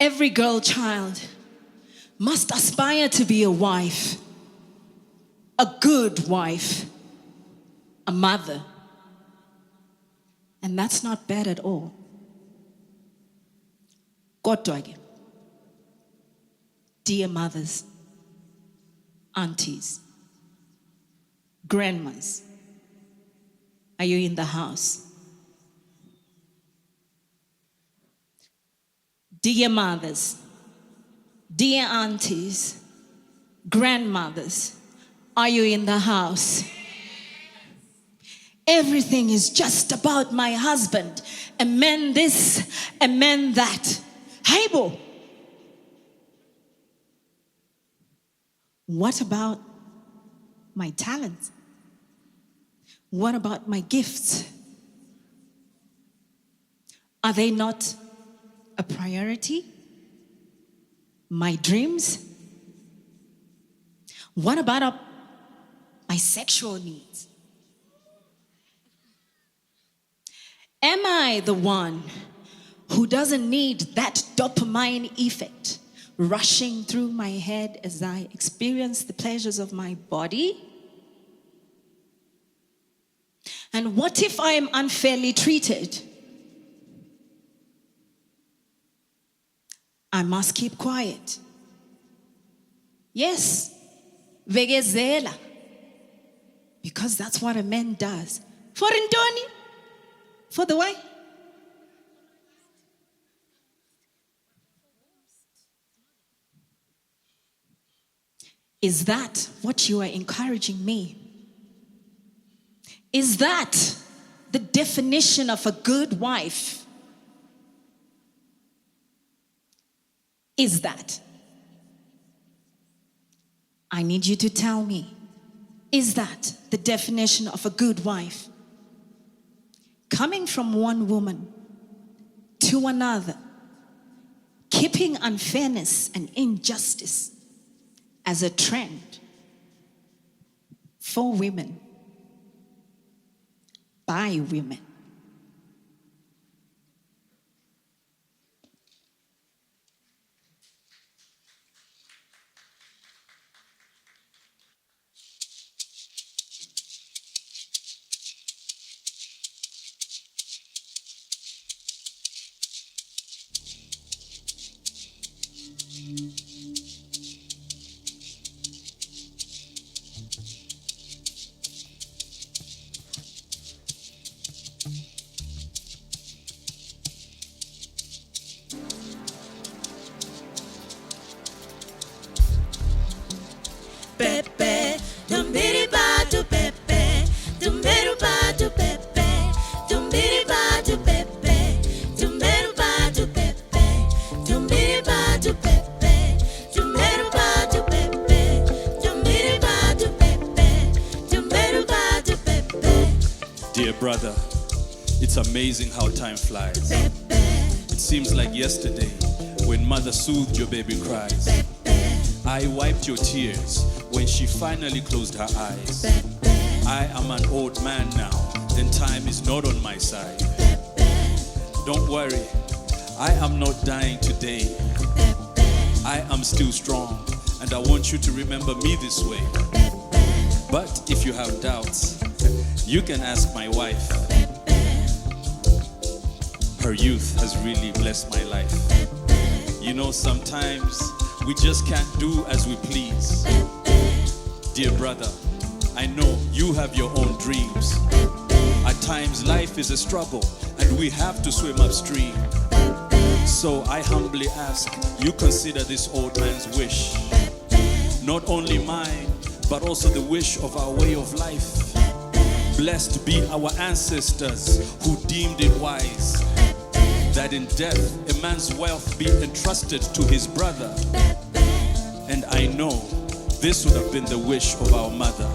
Every girl child must aspire to be a wife, a good wife, a mother. And that's not bad at all. Kodwa-ke, dear mothers, aunties, grandmas, are you in the house? Dear mothers, dear aunties, grandmothers, are you in the house? Everything is just about my husband. Amen this, amen that. Haibo. What about my talents? What about my gifts? Are they not a priority? My dreams? What about my sexual needs? Am I the one who doesn't need that dopamine effect rushing through my head as I experience the pleasures of my body? And what if I am unfairly treated? I must keep quiet. Yes, vegezela. Because that's what a man does. For Ntoni? For the wife? Is that what you are encouraging me? Is that the definition of a good wife? Is that? I need you to tell me, is that the definition of a good wife? Coming from one woman to another, keeping unfairness and injustice as a trend for women, by women. Pepe, tumbiri batu Pepe, tumberu batu Pepe, tumbiri batu Pepe, tumberu batu Pepe, tumbiri batu Pepe, tumberu batu Pepe, tumbiri batu Pepe, tumberu batu Pepe. Dear brother, it's amazing how time flies. It seems like yesterday when mother soothed your baby cries. I wiped your tears when she finally closed her eyes. I am an old man now, and time is not on my side. Don't worry, I am not dying today. I am still strong, and I want you to remember me this way. But if you have doubts, you can ask my wife. Her youth has really blessed my life. You know, sometimes we just can't do as we please. Dear brother, I know you have your own dreams. At times life is a struggle and we have to swim upstream. So I humbly ask you consider this old man's wish. Not only mine, but also the wish of our way of life. Blessed be our ancestors who deemed it wise that in death a man's wealth be entrusted to his brother. And I know this would have been the wish of our mother.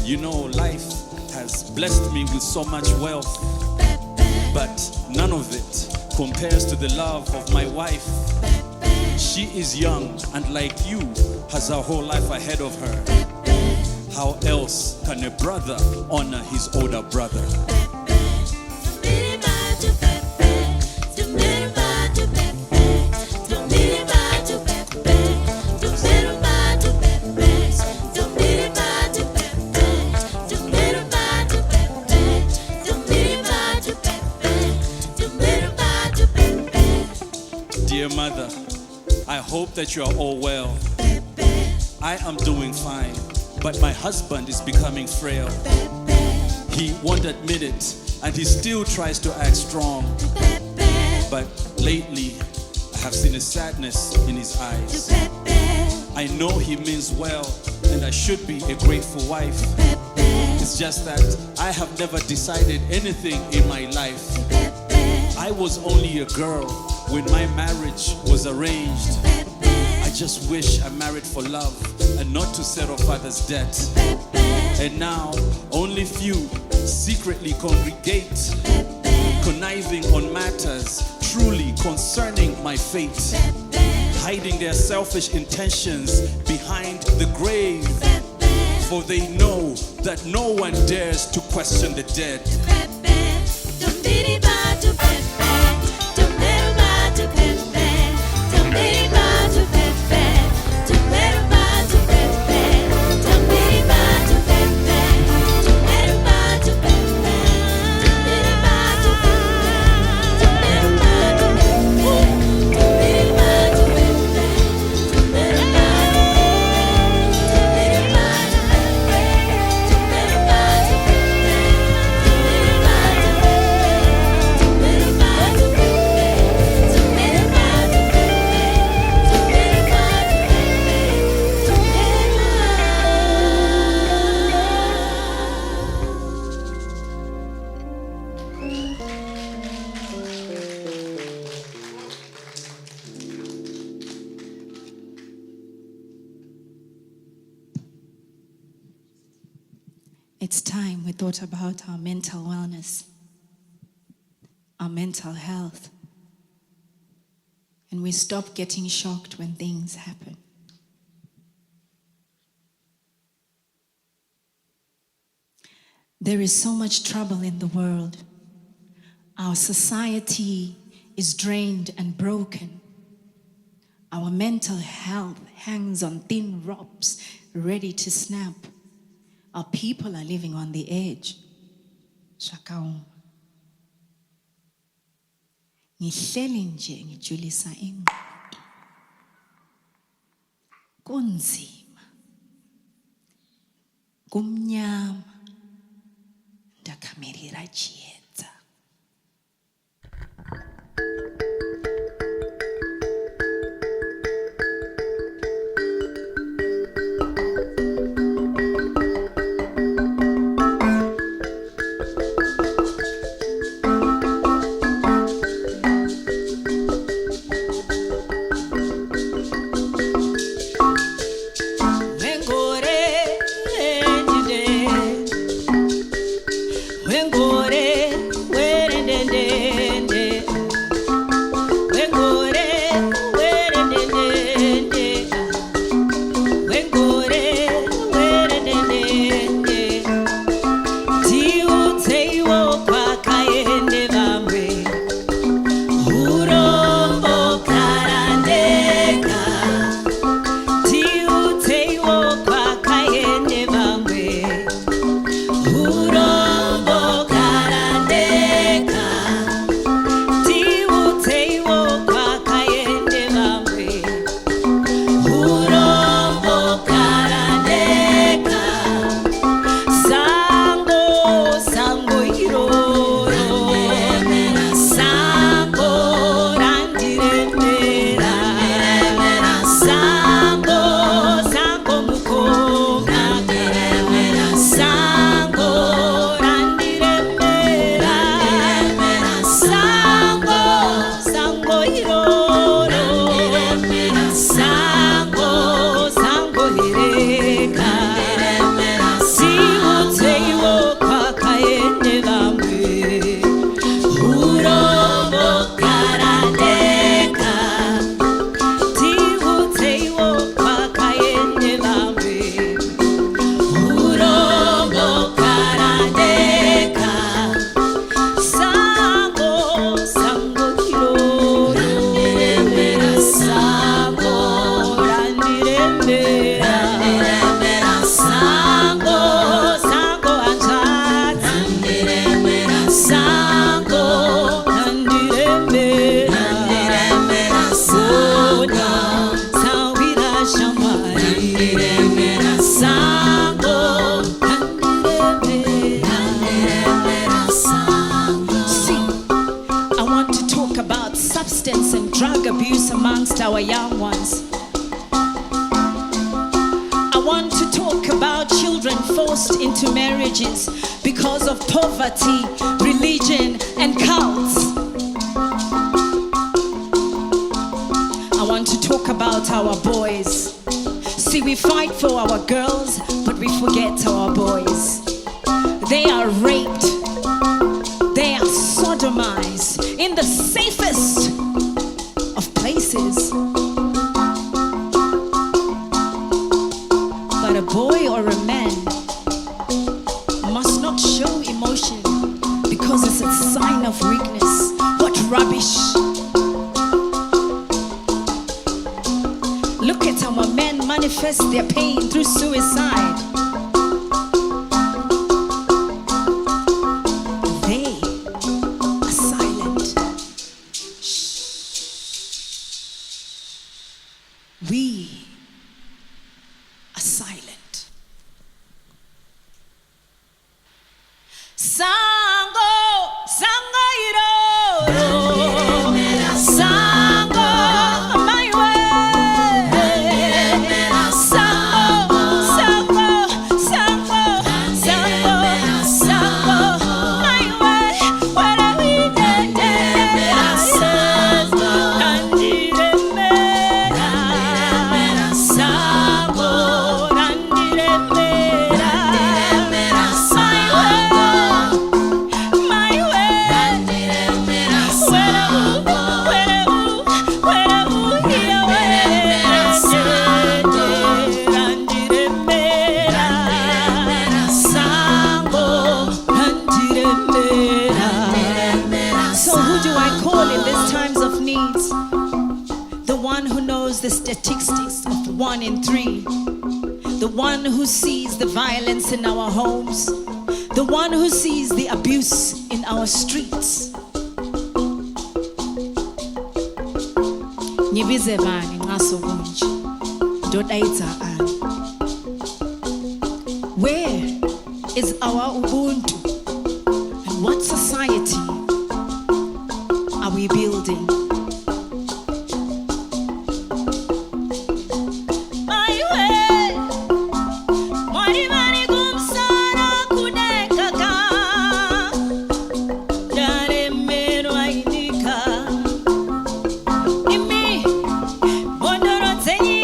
You know, life has blessed me with so much wealth, but none of it compares to the love of my wife. She is young and like you has her whole life ahead of her. How else can a brother honor his older brother? Tumbiri batu Pepe, tumberu batu Pepe, Dear mother, I hope that you are all well. I am doing fine, but my husband is becoming frail. He won't admit it, and he still tries to act strong. But lately, I have seen a sadness in his eyes. I know he means well, and I should be a grateful wife. It's just that I have never decided anything in my life. I was only a girl when my marriage was arranged. I just wish I married for love and not to settle father's debt. And now, only few secretly congregate, conniving on matters truly concerning my fate, hiding their selfish intentions behind the grave, for they know that no one dares to question the dead. It's time we thought about our mental wellness, our mental health, and we stopped getting shocked when things happen. There is so much trouble in the world. Our society is drained and broken. Our mental health hangs on thin ropes, ready to snap. Our people are living on the edge. Shakauma. Ngihleli nje ngijulisa ingqondo. Kunzima. Kumnyama. Ndakamirira chiedza. Wengore and drug abuse amongst our young ones. I want to talk about children forced into marriages because of poverty, religion, and cults. I want to talk about our boys. See, we fight for our girls, but we forget our boys. They are raped. They are sodomized in the safest of places. But a boy or a man must not show emotion because it's a sign of weakness. What rubbish! Look at our men manifest their pain through suicide. They are silent. Shh. We are silent. Sango, sango iroro. Sango, my way. Sango, sango, sango, sango, sango, my way. Where are we today? Sango, randiremera. Sango, randiremera. My way. So who do I call in these times of needs? The one who knows the statistics of 1 in 3. The one who sees the violence in our homes. The one who sees the abuse in our streets. Nyibize bani ngaso kunje. Ndodaita ani. Where is our Ubuntu? And what society are we building? My way. Mwari mani kumsana kudekaka. Dare meno ainika. Imi bondoro tenyi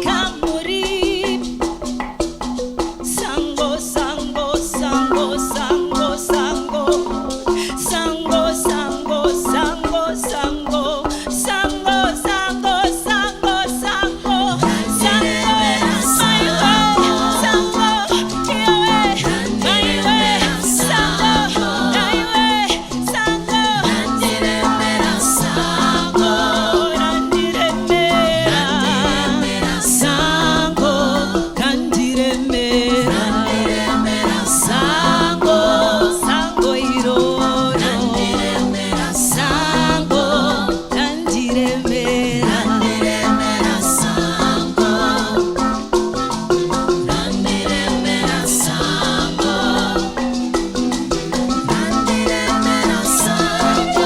kamuri. Sango, sango, sango, sango, sango. Sango, sango, sango, sango. Sango, sango, sango, sango. Sango, my way. Sango, your way. My way. Sango, thy way. Sango, randiremera. Sango, randiremera. Sango, randiremera. Sango, sango iroro. Sango, randiremera. Sango, randiremera. Sango, randiremera. Sango. Sango, randiremera. Sango,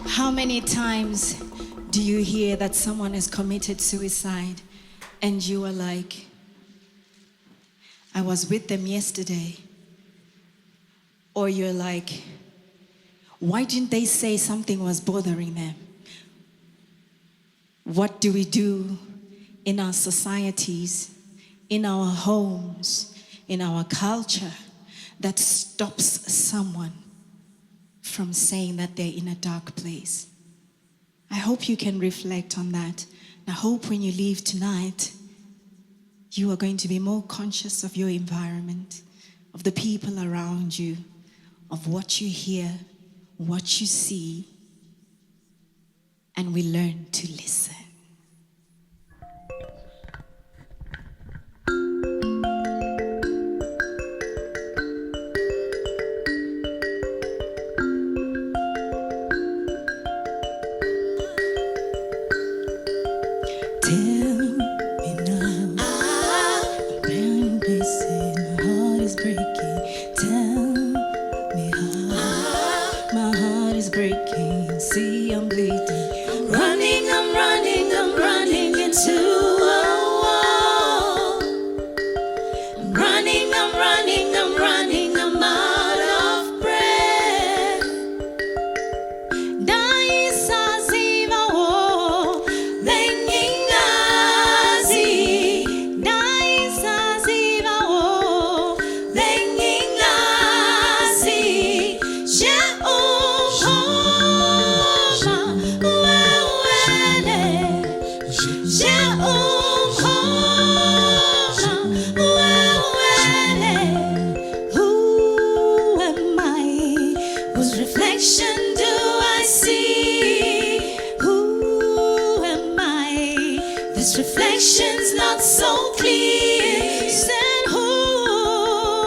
how many times do you hear that someone has committed suicide and you are like, I was with them yesterday? Or you're like, why didn't they say something was bothering them? What do we do in our societies, in our homes, in our culture that stops someone from saying that they're in a dark place. I hope you can reflect on that. I hope when you leave tonight, you are going to be more conscious of your environment, of the people around you, of what you hear, what you see, and we learn to listen. Reflection's not so clear. Said, who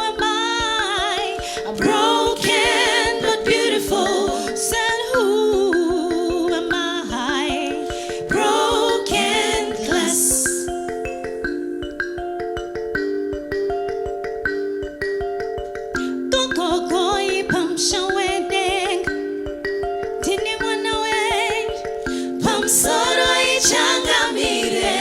am I? I'm broken but beautiful. Said, who am I? Broken glass. Go go pam shawedeng. Tini mwana we pam soro ichangamire.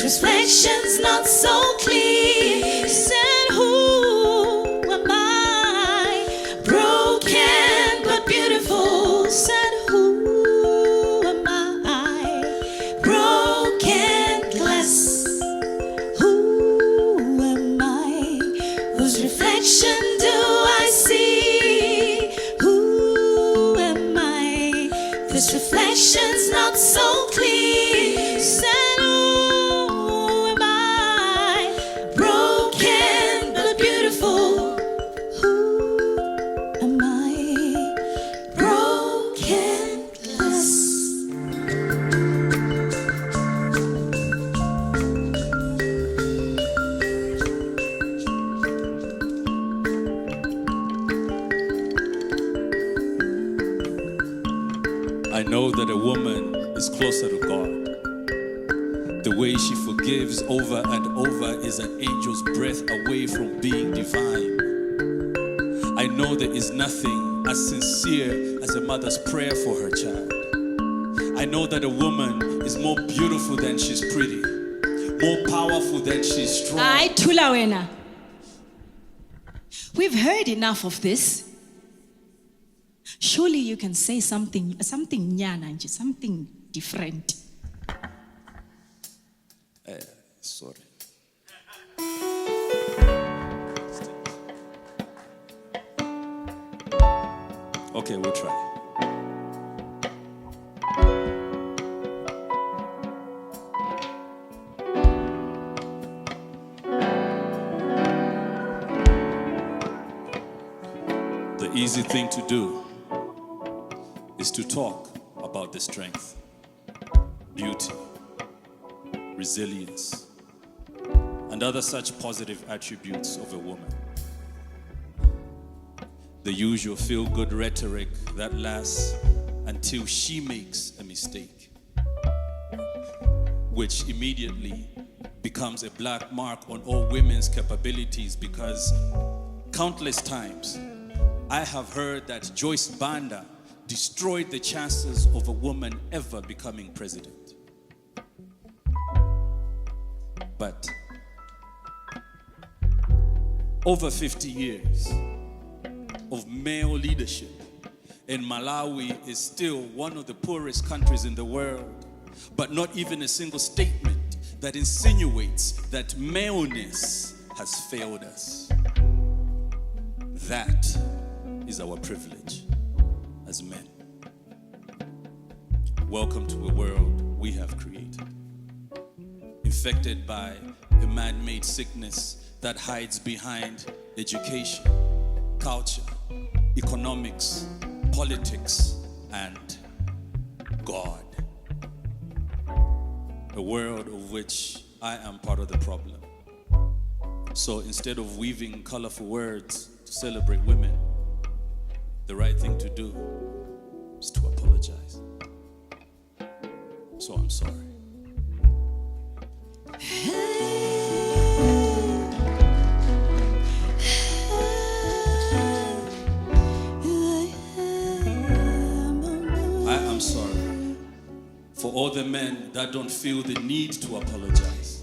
Reflection's not so clear. Said, who am I? Broken but beautiful. Said, who am I? Broken glass. Who am I? Whose reflection do I see? Who am I? This reflection's not so clear. Said, I know that a woman is closer to God. The way she forgives over and over is an angel's breath away from being divine. I know there is nothing as sincere as a mother's prayer for her child. I know that a woman is more beautiful than she's pretty, more powerful than she's strong. Ay, Tulawena. We've heard enough of this. Surely you can say something nyana, something different. Sorry. Okay, we'll try. The easy thing to do is to talk about the strength, beauty, resilience, and other such positive attributes of a woman. The usual feel-good rhetoric that lasts until she makes a mistake. which immediately becomes a black mark on all women's capabilities, because countless times I have heard that Joyce Banda destroyed the chances of a woman ever becoming president. But over 50 years of male leadership, and Malawi is still one of the poorest countries in the world, but not even a single statement that insinuates that maleness has failed us. That is our privilege as men. Welcome to a world we have created, infected by a man-made sickness that hides behind education, culture, economics, politics, and God. A world of which I am part of the problem. So instead of weaving colorful words to celebrate women, the right thing to do is to apologize. So I'm sorry. I am sorry for all the men that don't feel the need to apologize,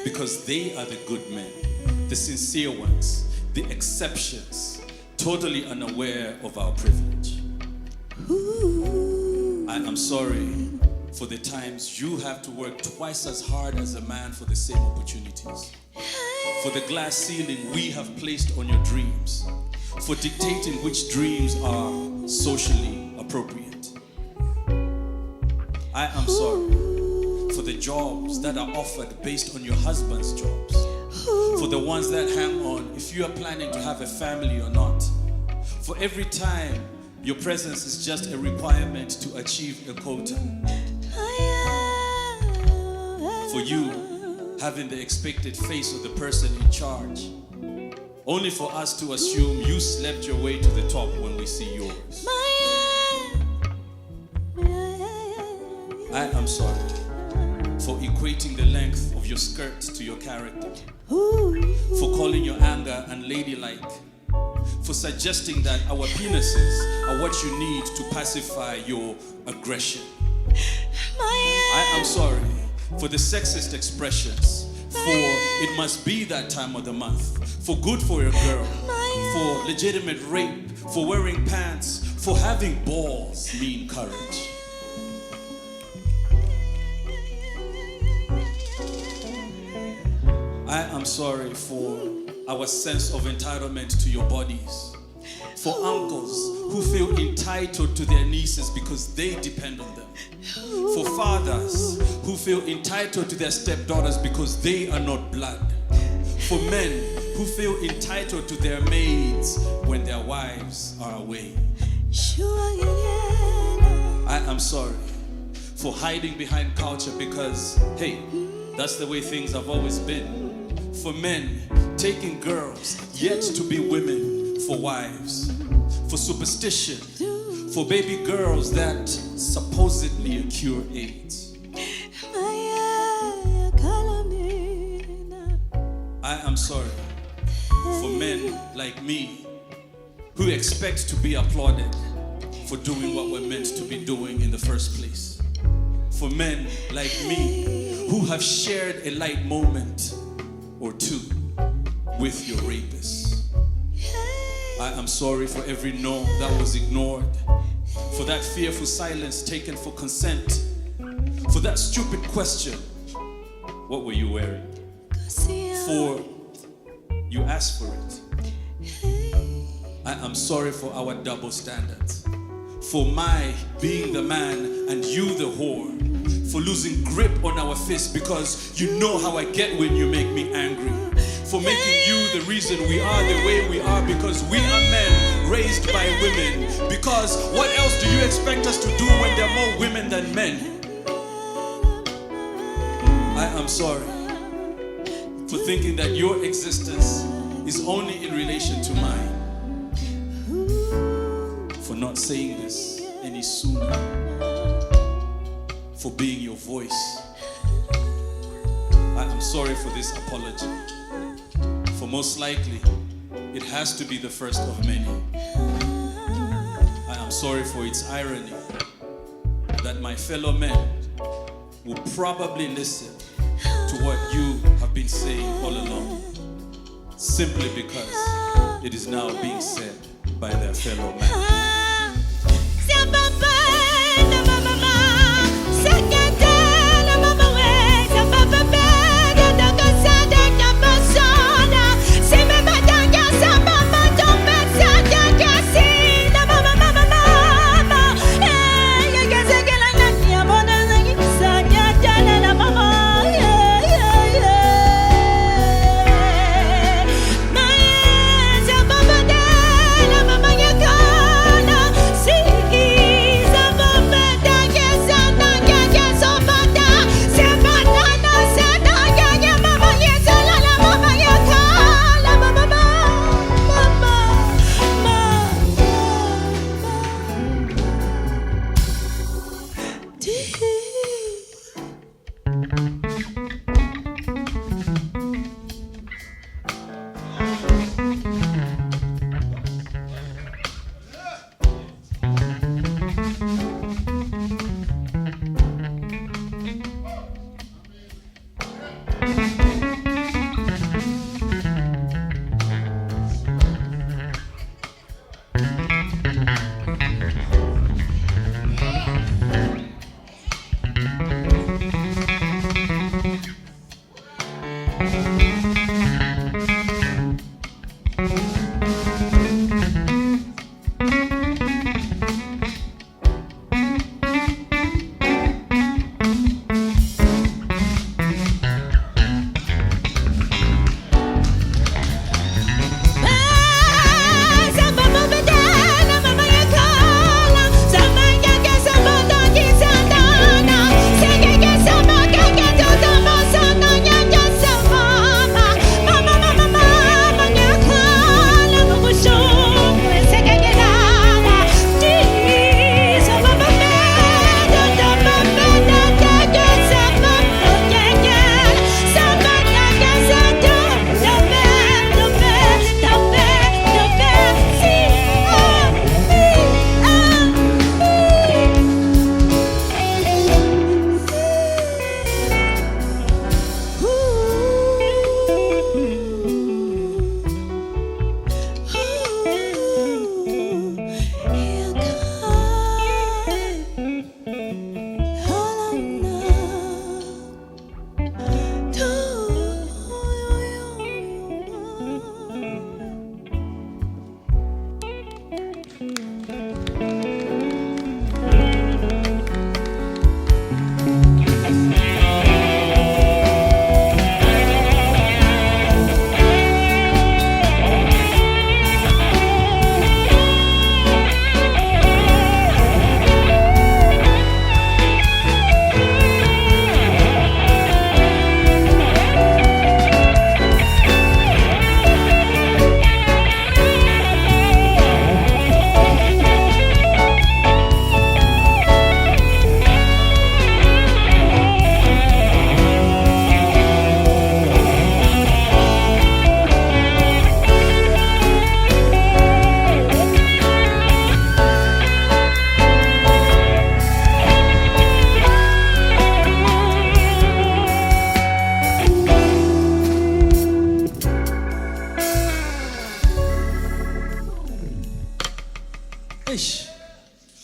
because they are the good men, the sincere ones, the exceptions, totally unaware of our privilege. I am sorry for the times you have to work twice as hard as a man for the same opportunities, for the glass ceiling we have placed on your dreams, for dictating which dreams are socially appropriate. I am sorry for the jobs that are offered based on your husband's jobs, for the ones that hang on if you are planning to have a family or not, for every time your presence is just a requirement to achieve a quota, for you having the expected face of the person in charge, only for us to assume you slept your way to the top when we see yours. I am sorry for equating the length of your skirt to your character, for calling your anger unladylike, for suggesting that our penises are what you need to pacify your aggression. I am sorry for the sexist expressions, for it must be that time of the month, for good for your girl, for legitimate rape, for wearing pants, for having balls mean courage. I am sorry for our sense of entitlement to your bodies, for uncles who feel entitled to their nieces because they depend on them, for fathers who feel entitled to their stepdaughters because they are not blood, for men who feel entitled to their maids when their wives are away. I am sorry for hiding behind culture because, hey, that's the way things have always been. For men taking girls yet to be women for wives, for superstition, for baby girls that supposedly cure AIDS. I am sorry for men like me who expect to be applauded for doing what we're meant to be doing in the first place. For men like me who have shared a light moment or two with your rapists. I am sorry for every no that was ignored, for that fearful silence taken for consent, for that stupid question, what were you wearing? For you asked for it. I am sorry for our double standards, for my being the man and you the whore, for losing grip on our fists because you know how I get when you make me angry, for making you the reason we are the way we are because we are men raised by women, because what else do you expect us to do when there are more women than men? I am sorry for thinking that your existence is only in relation to mine, for not saying this any sooner, for being your voice I'm sorry for this apology. For most likely, it has to be the first of many. I am sorry for its irony that my fellow men will probably listen to what you have been saying all along, simply because it is now being said by their fellow man.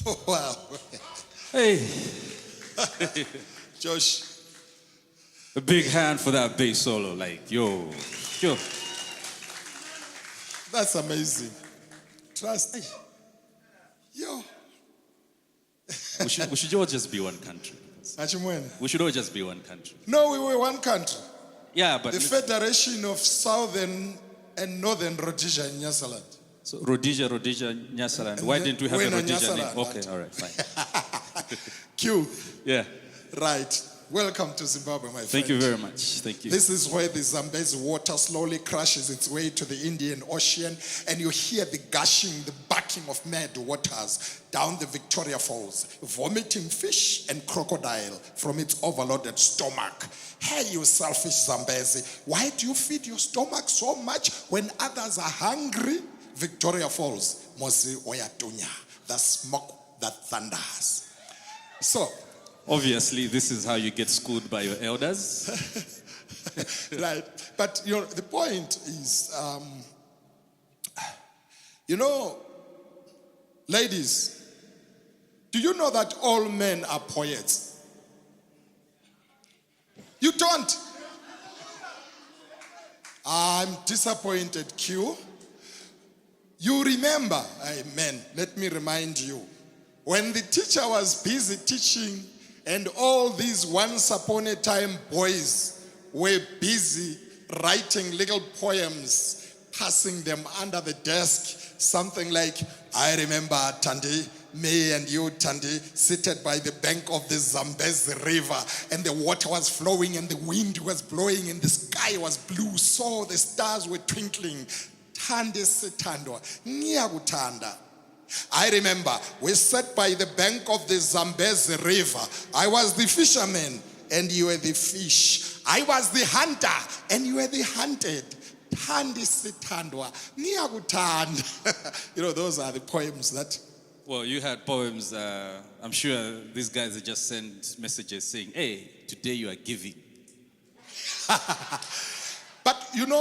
Oh, wow. Hey. Josh. A big hand for that bass solo. Like, yo. That's amazing. Trust. Hey. Yo. We should all just be one country. We should all just be one country. No, we were one country. Yeah, but... The Federation of Southern and Northern Rhodesia in Nyasaland. So Rhodesia, Nyasaland. Why didn't we have a Rhodesia name? Okay, all right, fine. Q. Yeah. Right. Welcome to Zimbabwe, my friend. Thank you very much. Thank you. This is where the Zambezi water slowly crashes its way to the Indian Ocean, and you hear the gushing, the barking of mad waters down the Victoria Falls, vomiting fish and crocodile from its overloaded stomach. Hey, you selfish Zambezi, why do you feed your stomach so much when others are hungry? Victoria Falls, Mosi Oyatunya, the smoke that thunders. So, Obviously, this is how you get schooled by your elders. right. But the point is, ladies, do you know that all men are poets? You don't? I'm disappointed, Q. You remember, amen, let me remind you, when the teacher was busy teaching and all these once upon a time boys were busy writing little poems, passing them under the desk, something like, I remember Tandi, me and you, Tandi, seated by the bank of the Zambezi River, and the water was flowing and the wind was blowing and the sky was blue, so the stars were twinkling. Tandi sithandwa, ngiyakutanda. I remember we sat by the bank of the Zambezi River. I was the fisherman and you were the fish. I was the hunter and you were the hunted. Thandi sithandwa, ngiyakutanda. Those are the poems that. Well, you had poems. I'm sure these guys have just sent messages saying, hey, today you are giving. But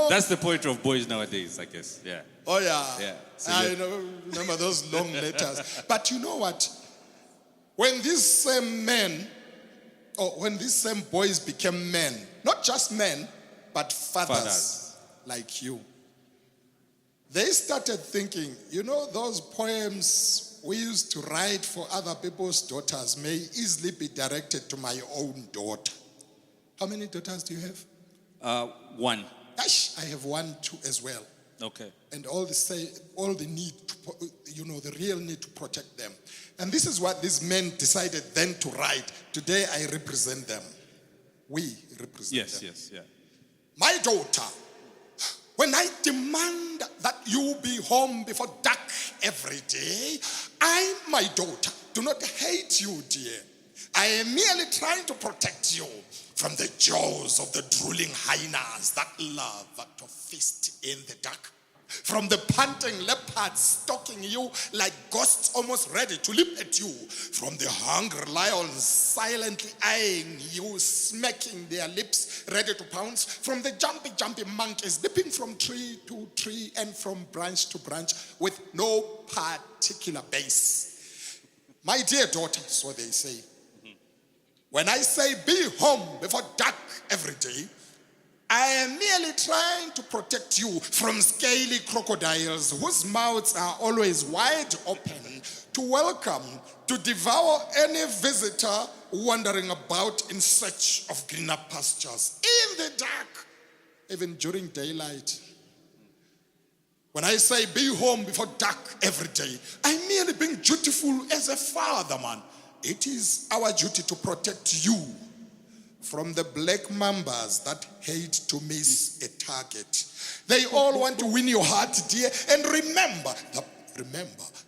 that's the poetry of boys nowadays, I guess. Yeah. Oh yeah. Yeah. So I remember those long letters. But you know what? When these same men, or when these same boys became men, not just men, but fathers like you, they started thinking, those poems we used to write for other people's daughters may easily be directed to my own daughter. How many daughters do you have? One. Gosh, I have one too as well. Okay. And all the need to, the real need to protect them. And this is what these men decided then to write. Today I represent them. We represent them. Yes, yeah. My daughter, when I demand that you be home before dark every day, I, my daughter, do not hate you, dear. I am merely trying to protect you from the jaws of the drooling hyenas that love to feast in the dark. From the panting leopards stalking you like ghosts almost ready to leap at you. From the hungry lions silently eyeing you, smacking their lips ready to pounce. From the jumpy monkeys leaping from tree to tree and from branch to branch with no particular base. My dear daughter, so they say. When I say be home before dark every day, I am merely trying to protect you from scaly crocodiles whose mouths are always wide open to welcome, to devour any visitor wandering about in search of greener pastures in the dark, even during daylight. When I say be home before dark every day, I'm merely being dutiful as a father, man. It is our duty to protect you from the black mambas that hate to miss a target. They all want to win your heart, dear. And remember,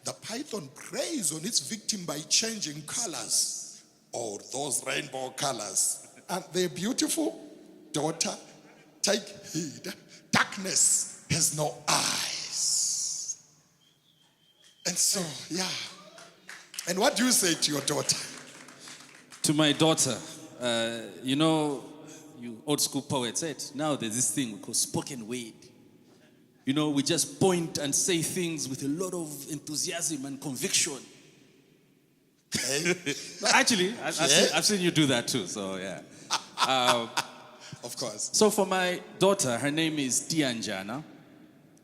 the python preys on its victim by changing colors. Oh, those rainbow colors. Aren't they beautiful? Daughter, take heed. Darkness has no eyes. And so, yeah. And what do you say to your daughter? To my daughter, you old school poets said, now there's this thing called spoken word. We just point and say things with a lot of enthusiasm and conviction. Hey. Actually, I've seen you do that too, so yeah. Of course. So for my daughter, her name is Tianjana.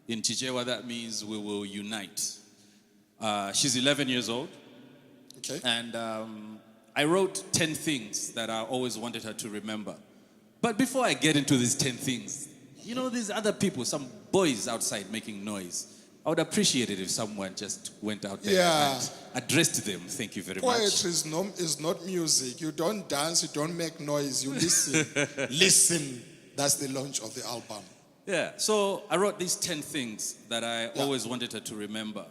In Chichewa, that means we will unite. She's 11 years old. Okay. And I wrote 10 things that I always wanted her to remember. But before I get into these 10 things, these other people, some boys outside making noise. I would appreciate it if someone just went out there and addressed them. Thank you very much. Poetry is not music. You don't dance, you don't make noise, you listen. Listen. That's the launch of the album. Yeah, so I wrote these 10 things that I always wanted her to remember.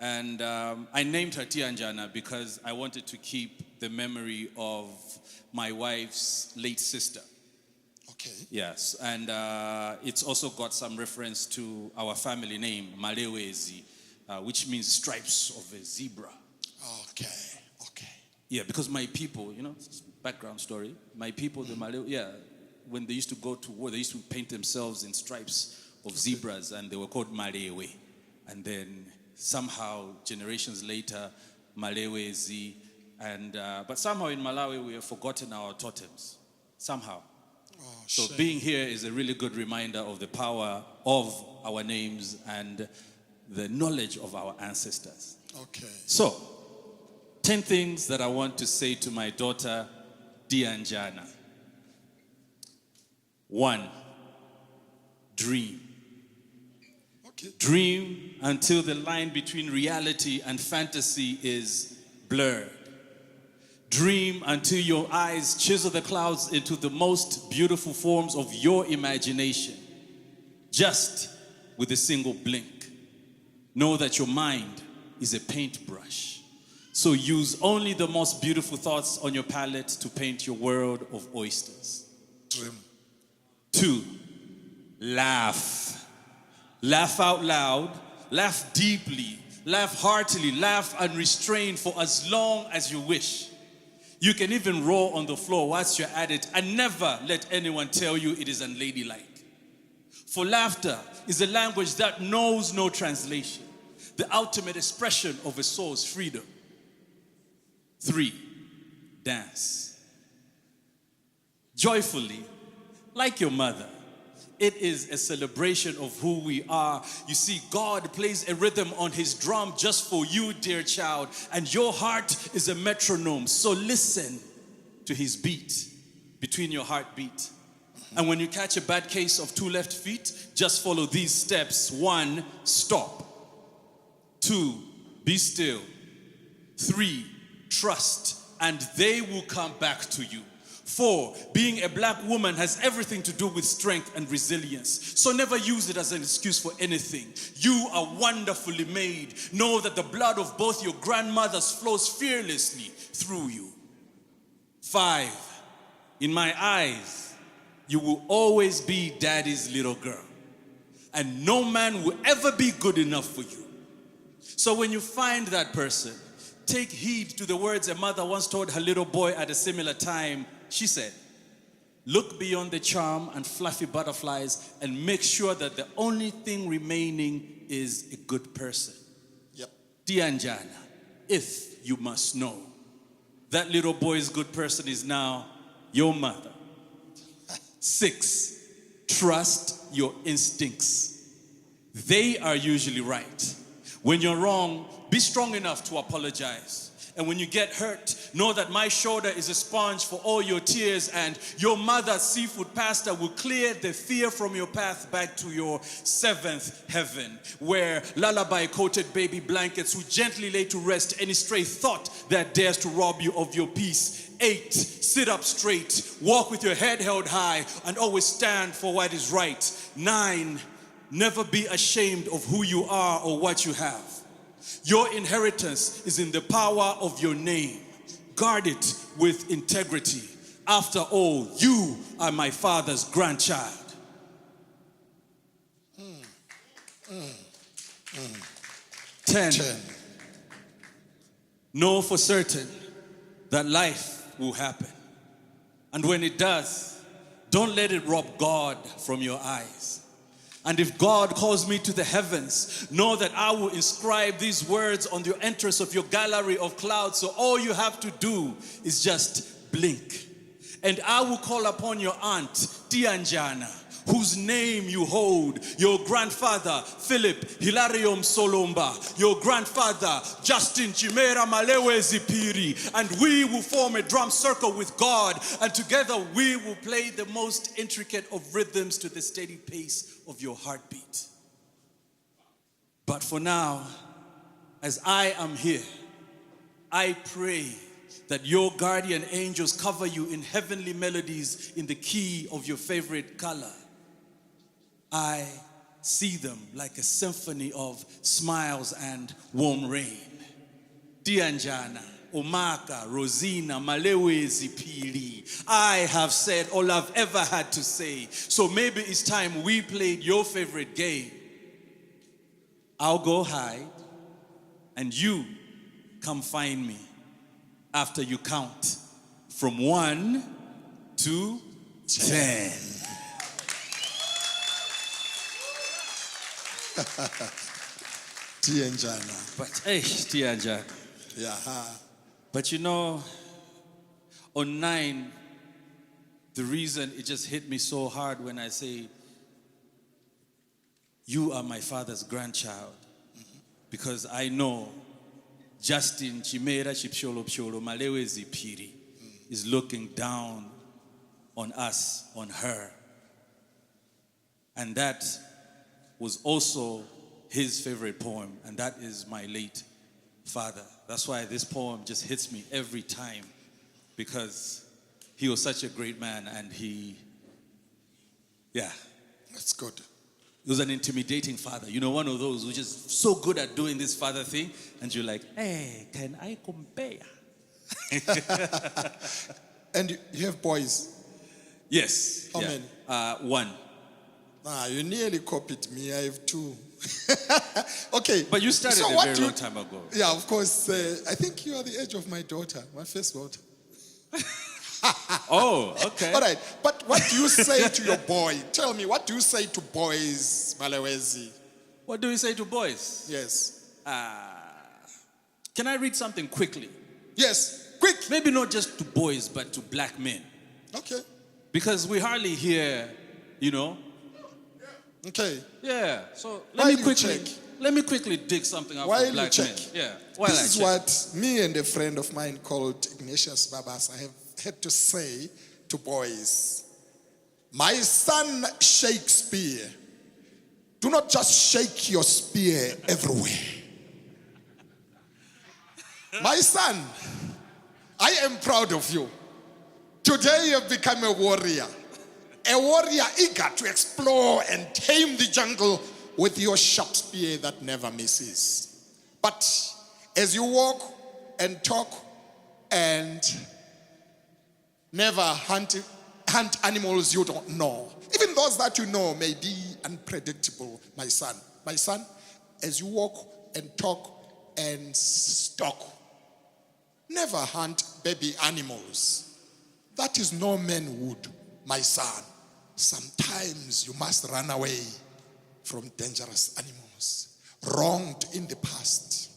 And I named her Tianjana because I wanted to keep the memory of my wife's late sister. Okay. Yes, and it's also got some reference to our family name, Malawezi, which means stripes of a zebra. Okay. Yeah, because my people, background story, my people, the Malawi, when they used to go to war, they used to paint themselves in stripes of zebras, and they were called Malawi. And then somehow, generations later, Malawezi, and but somehow in Malawi, we have forgotten our totems, somehow. So being here is a really good reminder of the power of our names and the knowledge of our ancestors. Okay. So, 10 things that I want to say to my daughter, Dianjana. 1, dream. Okay. Dream until the line between reality and fantasy is blurred. Dream until your eyes chisel the clouds into the most beautiful forms of your imagination, just with a single blink. Know that your mind is a paintbrush. So use only the most beautiful thoughts on your palette to paint your world of oysters. Dream. 2, laugh. Laugh out loud, laugh deeply, laugh heartily, laugh unrestrained for as long as you wish. You can even roll on the floor whilst you're at it, and never let anyone tell you it is unladylike. For laughter is a language that knows no translation, the ultimate expression of a soul's freedom. 3, dance. Joyfully, like your mother. It is a celebration of who we are. You see, God plays a rhythm on his drum just for you, dear child, and your heart is a metronome. So listen to his beat between your heartbeat. And when you catch a bad case of 2 left feet, just follow these steps. 1, stop. 2, be still. 3, trust, and they will come back to you. 4, being a black woman has everything to do with strength and resilience. So never use it as an excuse for anything. You are wonderfully made. Know that the blood of both your grandmothers flows fearlessly through you. 5, in my eyes, you will always be daddy's little girl. And no man will ever be good enough for you. So when you find that person, take heed to the words a mother once told her little boy at a similar time. She said, look beyond the charm and fluffy butterflies and make sure that the only thing remaining is a good person. Yep. Dianjana, if you must know, that little boy's good person is now your mother. 6, trust your instincts. They are usually right. When you're wrong, be strong enough to apologize. And when you get hurt, know that my shoulder is a sponge for all your tears, and your mother's seafood pasta will clear the fear from your path back to your 7th heaven, where lullaby-coated baby blankets will gently lay to rest any stray thought that dares to rob you of your peace. 8, sit up straight, walk with your head held high, and always stand for what is right. 9, never be ashamed of who you are or what you have. Your inheritance is in the power of your name. Guard it with integrity. After all, you are my father's grandchild. 10. Know for certain that life will happen. And when it does, don't let it rob God from your eyes. And if God calls me to the heavens, know that I will inscribe these words on the entrance of your gallery of clouds. So all you have to do is just blink. And I will call upon your aunt, Tianjana, whose name you hold, your grandfather, Philip Hilarium Solomba, your grandfather, Justin Chimera Malawezi Piri, and we will form a drum circle with God, and together we will play the most intricate of rhythms to the steady pace of your heartbeat. But for now, as I am here, I pray that your guardian angels cover you in heavenly melodies in the key of your favorite color. I see them like a symphony of smiles and warm rain. Dianjana, Omaka, Rosina, Malawezi, Pili. I have said all I've ever had to say. So maybe it's time we played your favorite game. I'll go hide and you come find me after you count from 1 to 10. Tianjana. But hey, Tianja. Yeah. But you know, on 9, the reason it just hit me so hard when I say, you are my father's grandchild. Because I know Justin Chimera Chipsholo Psholo Malawezi Piri is looking down on us, on her. And that was also his favorite poem, and that is my late father. That's why this poem just hits me every time, because he was such a great man, and That's good. he was an intimidating father. You know, one of those who's just so good at doing this father thing, and you're like, hey, can I compare? And you have boys? Yes. How many? 1. You nearly copied me. I have 2. Okay. But you started So a what very you- long time ago. Yeah, of course. I think you are the age of my daughter, my first daughter. Oh, okay. All right. But what do you say to your boy? Tell me, what do you say to boys, Malawezi? What do we say to boys? Yes. Can I read something quickly? Yes. Quick. Maybe not just to boys, but to black men. Okay. Because we hardly hear, you know. Okay. Yeah. So While let you me quickly dig something out While for you black check. men. Yeah. While This I is check. what me and a friend of mine called Ignatius Babas I have had to say to boys. My son Shakespeare, do not just shake your spear everywhere. My son, I am proud of you. Today you have become a warrior eager to explore and tame the jungle with your sharp spear that never misses. But as you walk and talk and never hunt animals you don't know, even those that you know may be unpredictable, my son. My son, as you walk and talk and stalk, never hunt baby animals. That is no manhood, my son. Sometimes you must run away from dangerous animals, wronged in the past,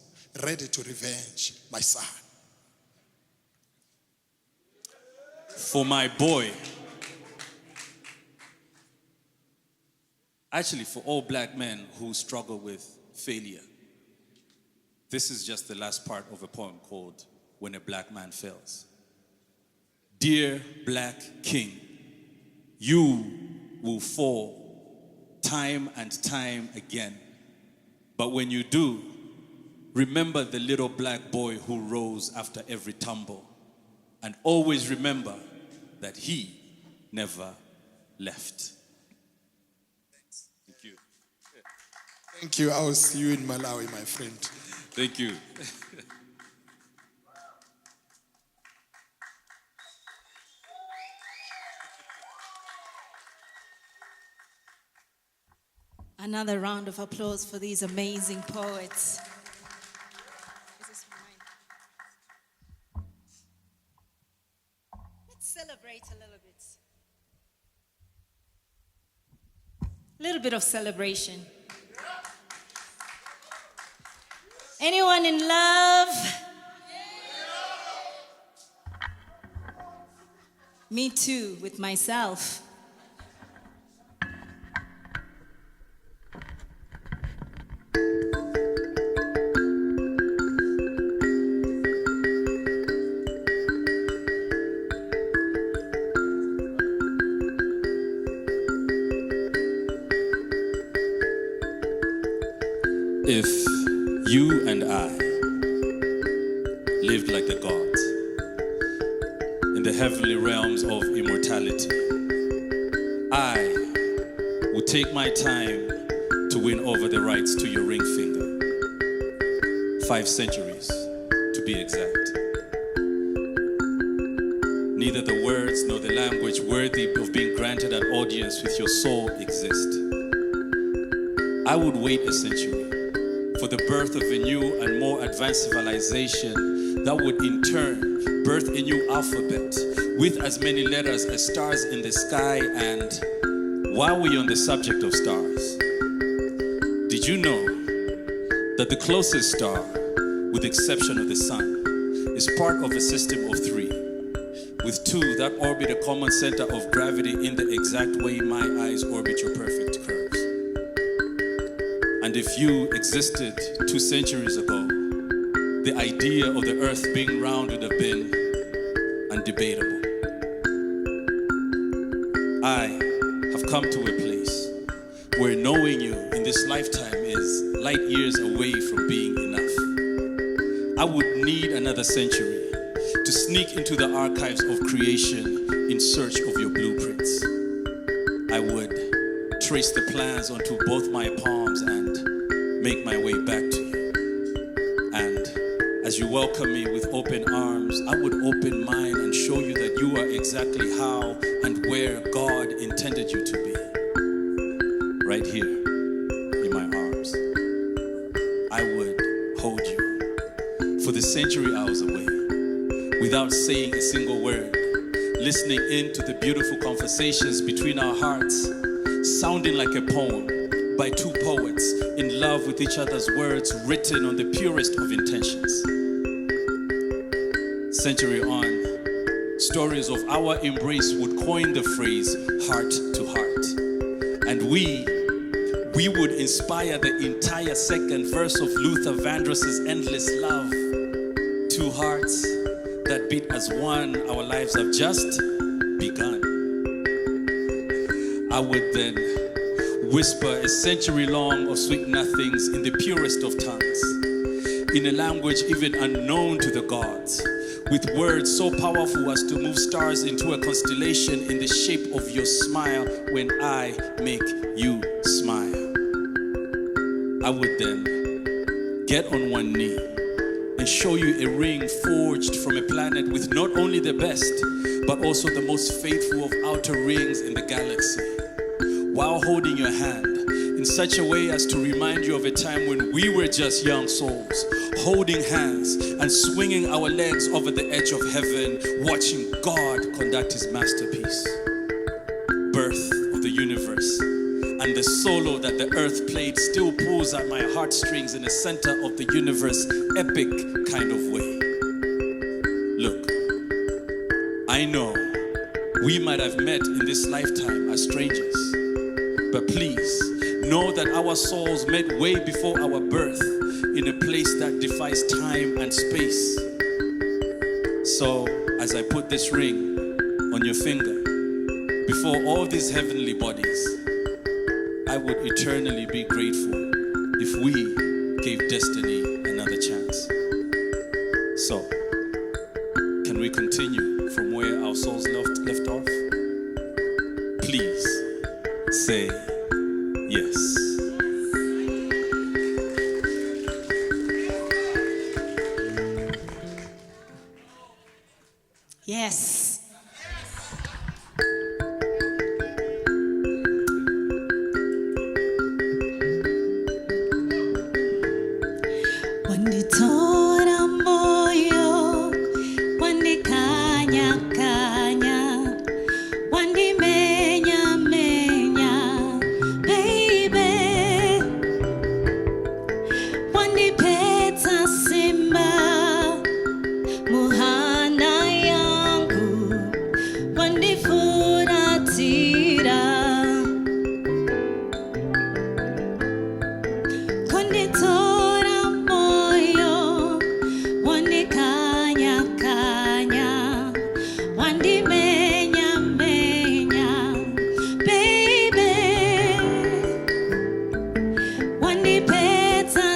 ready to revenge, my son. For my boy. Actually, for all black men who struggle with failure. This is just the last part of a poem called When a Black Man Fails. Dear Black King, you will fall time and time again. But when you do, remember the little black boy who rose after every tumble. And always remember that he never left. Thank you. Thank you. I will see you in Malawi, my friend. Thank you. Another round of applause for these amazing poets. This is mine. Let's celebrate a little bit. A little bit of celebration. Anyone in love? Me too, with myself. If you and I lived like the gods in the heavenly realms of immortality, I would take my time to win over the rights to your ring finger. 5 centuries, to be exact. Neither the words nor the language worthy of being granted an audience with your soul exist. I would wait a century for the birth of a new and more advanced civilization that would in turn birth a new alphabet with as many letters as stars in the sky. And while we're on the subject of stars, did you know that the closest star, with the exception of the sun, is part of a system of 3, with 2 that orbit a common center of gravity in the exact way my eyes orbit your perfect curves? And if you existed 2 centuries ago, the idea of the earth being round would have been undebatable. I have come to a place where knowing you in this lifetime is light years away from being enough. I would need another century to sneak into the archives of creation in search of your blueprints. I would trace the plans onto both my palms and make my way back to you. And as you welcome me with open arms, I would open mine and show you that you are exactly how and where God intended you to be. Right here in my arms. I would hold you for the century I was away, without saying a single word, listening in to the beautiful conversations between our hearts, sounding like a poem by 2 poets in love with each other's words written on the purest of intentions. Century on, stories of our embrace would coin the phrase heart to heart. And we would inspire the entire second verse of Luther Vandross's Endless Love. 2 hearts that beat as one, our lives have just begun. I would then whisper a century long of sweet nothings in the purest of tongues, in a language even unknown to the gods, with words so powerful as to move stars into a constellation in the shape of your smile when I make you smile. I would then get on one knee and show you a ring forged from a planet with not only the best, but also the most faithful of outer rings in the galaxy, while holding your hand in such a way as to remind you of a time when we were just young souls, holding hands and swinging our legs over the edge of heaven, watching God conduct his masterpiece. Birth of the universe, and the solo that the earth played still pulls at my heartstrings in the center of the universe, epic kind of way. Look, I know we might have met in this lifetime as strangers, but please know that our souls met way before our birth in a place that defies time and space. So as I put this ring on your finger, before all these heavenly bodies, I would eternally be grateful if we gave destiny another chance. So, can we continue from where our souls left off? Please say yes. Yes. Wanditora moyo, wandikanya kanya, wandimenya menya, baby. Wandipeta simba, muhana yangu, wandifuratira. Wanditora moyo, wandikanya kanya, wandimenya menya, baby. Wandipeta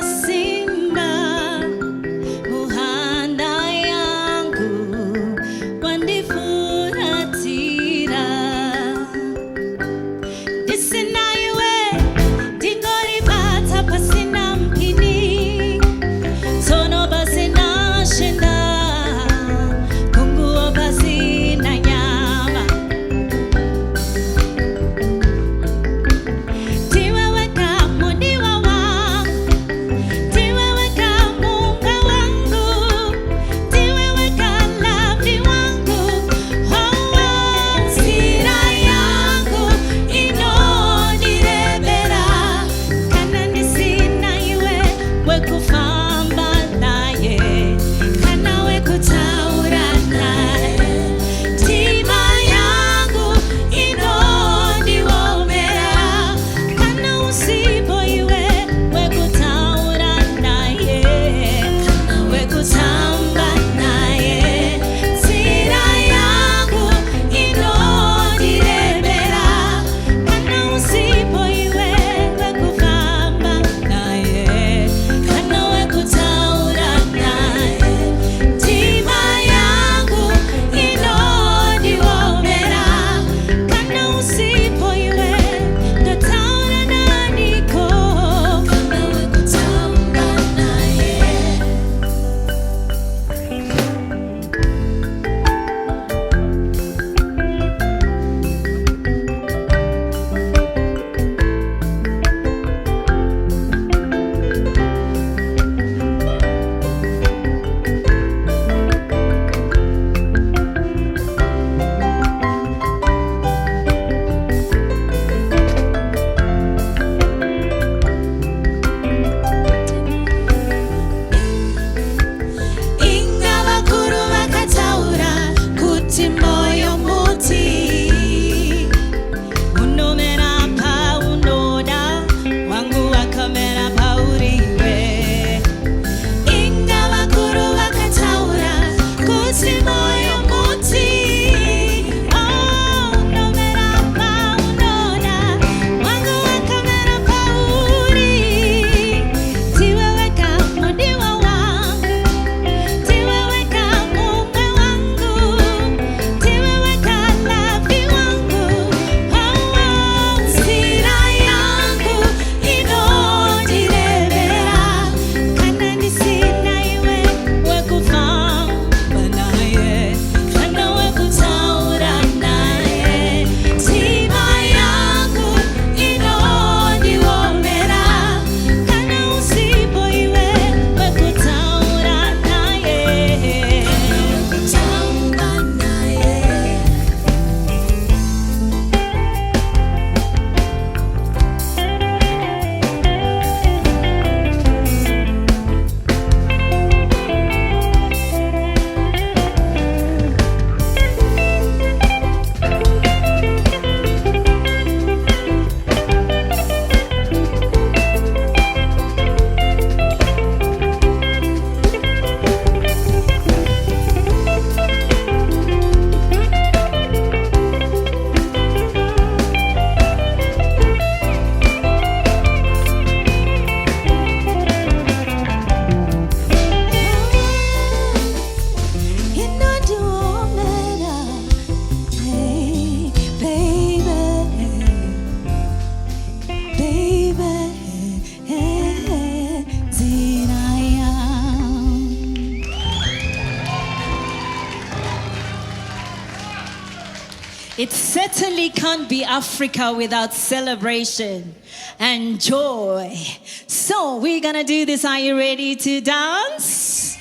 It certainly can't be Africa without celebration and joy. So we're gonna do this. Are you ready to dance?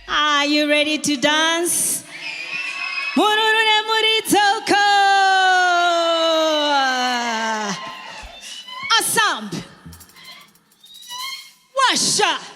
Are you ready to dance? Mururune muritoko. Asam. Washa.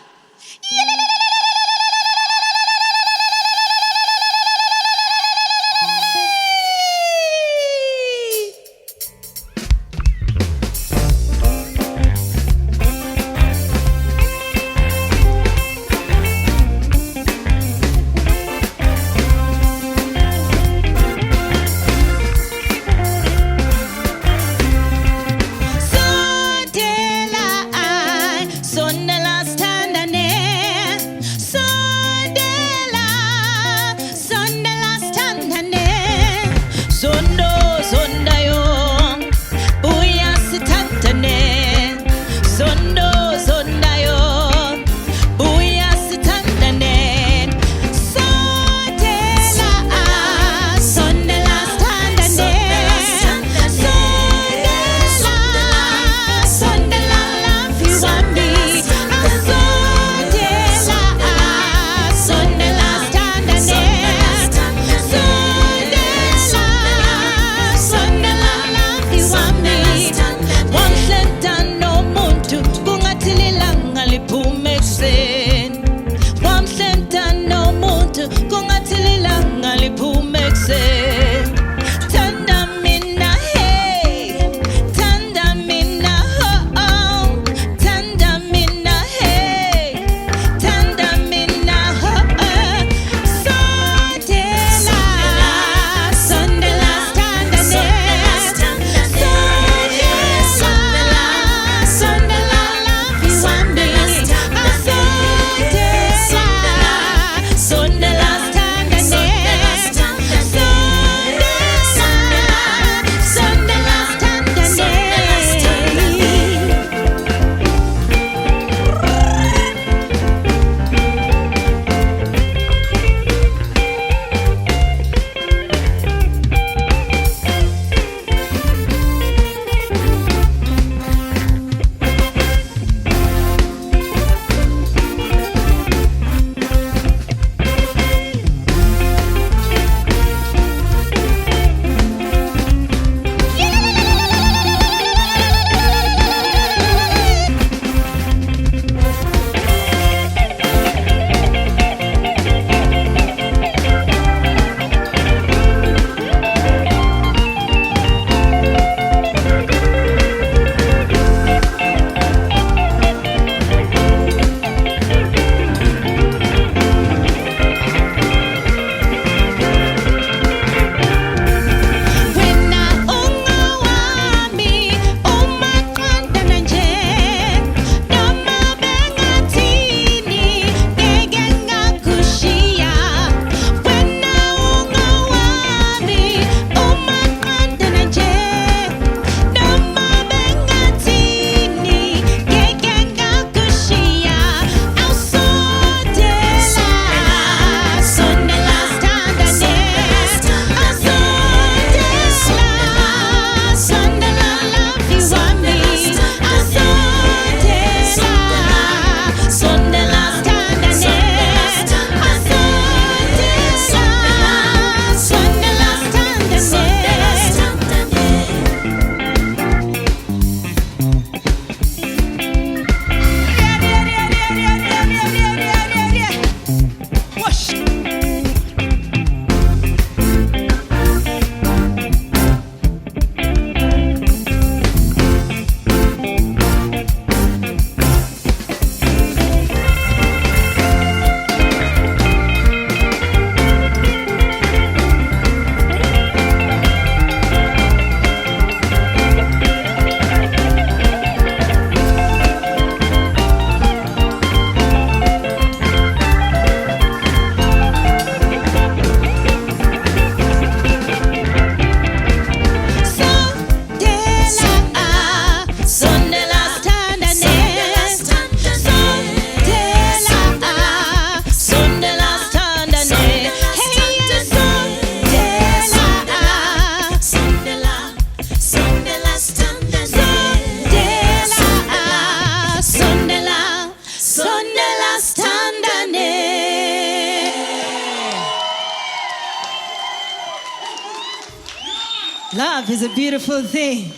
Love is a beautiful thing,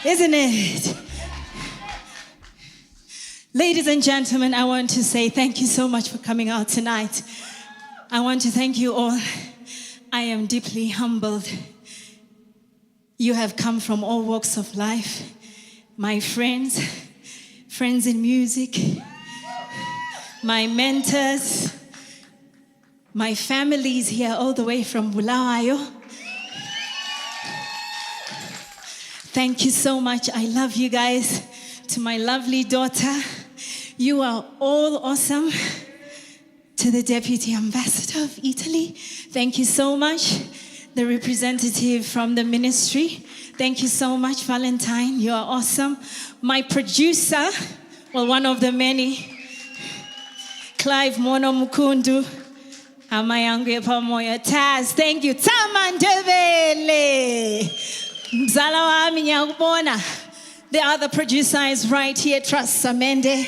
isn't it? Ladies and gentlemen, I want to say thank you so much for coming out tonight. I want to thank you all. I am deeply humbled. You have come from all walks of life. My friends, friends in music, my mentors, my family is here all the way from Bulawayo. Thank you so much. I love you guys. To my lovely daughter, you are all awesome. To the Deputy Ambassador of Italy, thank you so much. The representative from the ministry, thank you so much, Valentine. You are awesome. My producer, well, one of the many, Clive Mono Mukundu, Amayangu Pamoya Taz, thank you. Tamandevele, Mzala wami nyakubona. The other producer is right here, Trust Samende.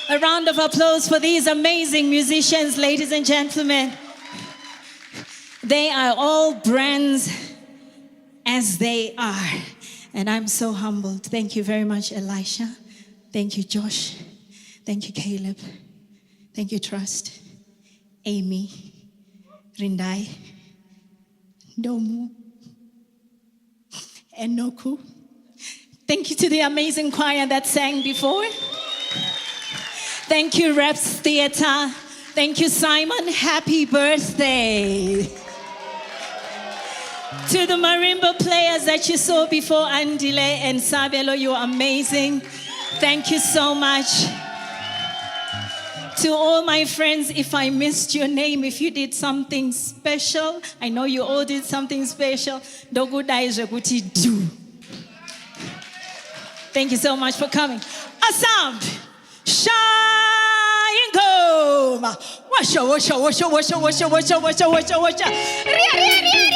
A round of applause for these amazing musicians, ladies and gentlemen. They are all brands as they are. And I'm so humbled. Thank you very much, Elisha. Thank you, Josh. Thank you, Caleb. Thank you, Trust. Amy. Rindai. Domu. And Noku. Thank you to the amazing choir that sang before. Thank you, Reps Theatre. Thank you, Simon. Happy birthday. To the marimba players that you saw before, Andile and Sabelo, you're amazing. Thank you so much. To all my friends, if I missed your name, if you did something special, I know you all did something special. Do. Thank you so much for coming. Assam, shine go. Washa. Ria.